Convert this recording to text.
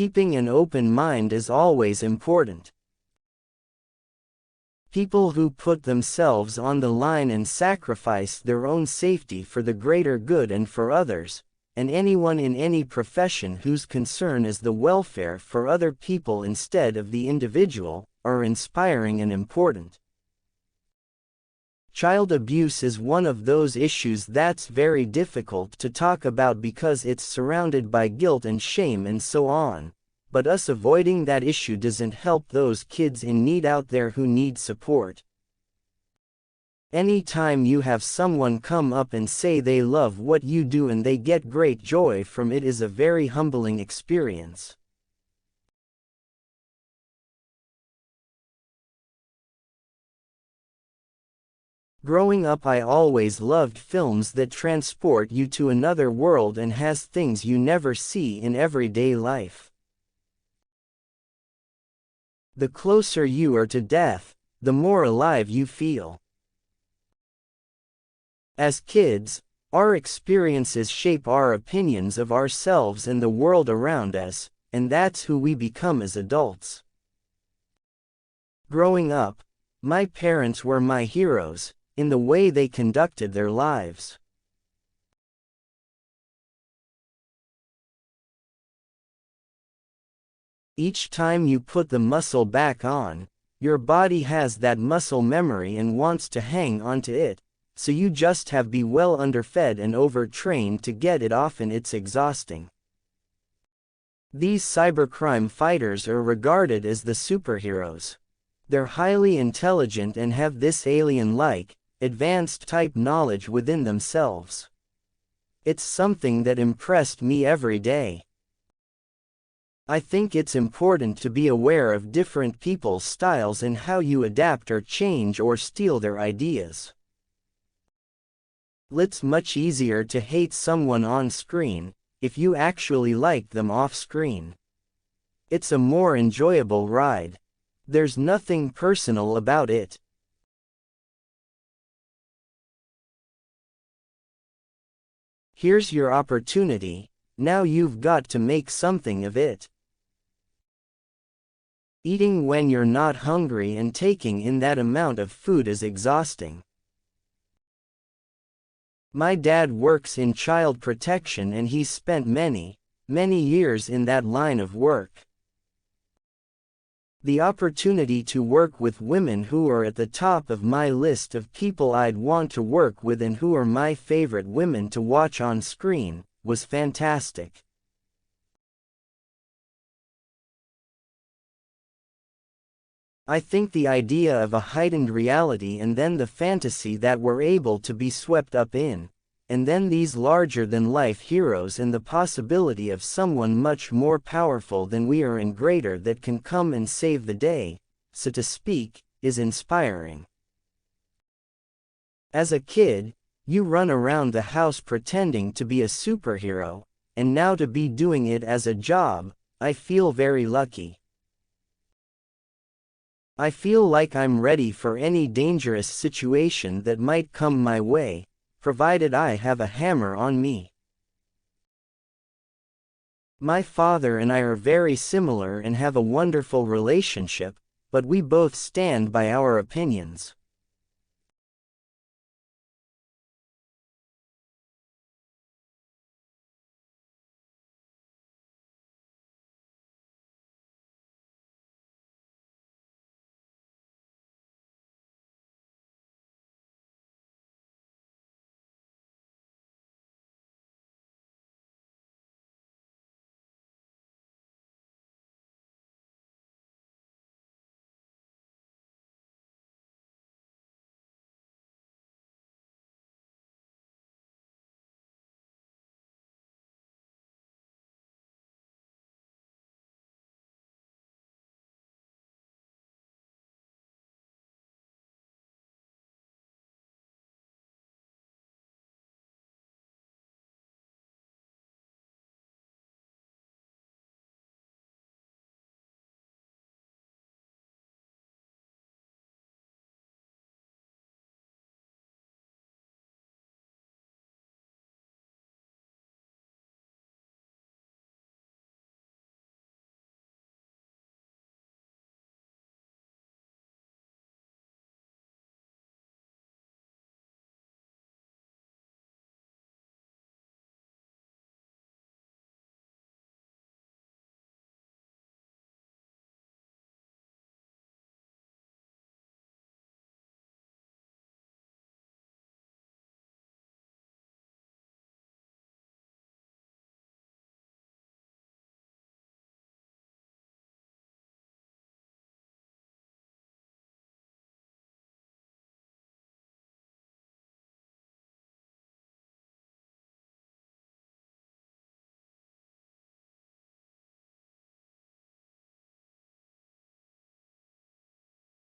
Keeping an open mind is always important. People who put themselves on the line and sacrifice their own safety for the greater good and for others, and anyone in any profession whose concern is the welfare for other people instead of the individual, are inspiring and important. Child abuse is one of those issues that's very difficult to talk about because it's surrounded by guilt and shame and so on. But us avoiding that issue doesn't help those kids in need out there who need support. Anytime you have someone come up and say they love what you do and they get great joy from it is a very humbling experience. Growing up, I always loved films that transport you to another world and has things you never see in everyday life. The closer you are to death, the more alive you feel. As kids, our experiences shape our opinions of ourselves and the world around us, and that's who we become as adults. Growing up, my parents were my heroes, in the way they conducted their lives. Each time you put the muscle back on, your body has that muscle memory and wants to hang onto it, so you just have to be well underfed and overtrained to get it off, and it's exhausting. These cybercrime fighters are regarded as the superheroes. They're highly intelligent and have this alien-like, advanced type knowledge within themselves. It's something that impressed me every day. I think it's important to be aware of different people's styles and how you adapt or change or steal their ideas. It's much easier to hate someone on screen, if you actually like them off screen. It's a more enjoyable ride. There's nothing personal about it. Here's your opportunity, now you've got to make something of it. Eating when you're not hungry and taking in that amount of food is exhausting. My dad works in child protection and he's spent many years in that line of work. The opportunity to work with women who are at the top of my list of people I'd want to work with and who are my favorite women to watch on screen, was fantastic. I think the idea of a heightened reality and then the fantasy that we're able to be swept up in, and then these larger-than-life heroes and the possibility of someone much more powerful than we are and greater that can come and save the day, so to speak, is inspiring. As a kid, you run around the house pretending to be a superhero, and now to be doing it as a job, I feel very lucky. I feel like I'm ready for any dangerous situation that might come my way, provided I have a hammer on me. My father and I are very similar and have a wonderful relationship, but we both stand by our opinions.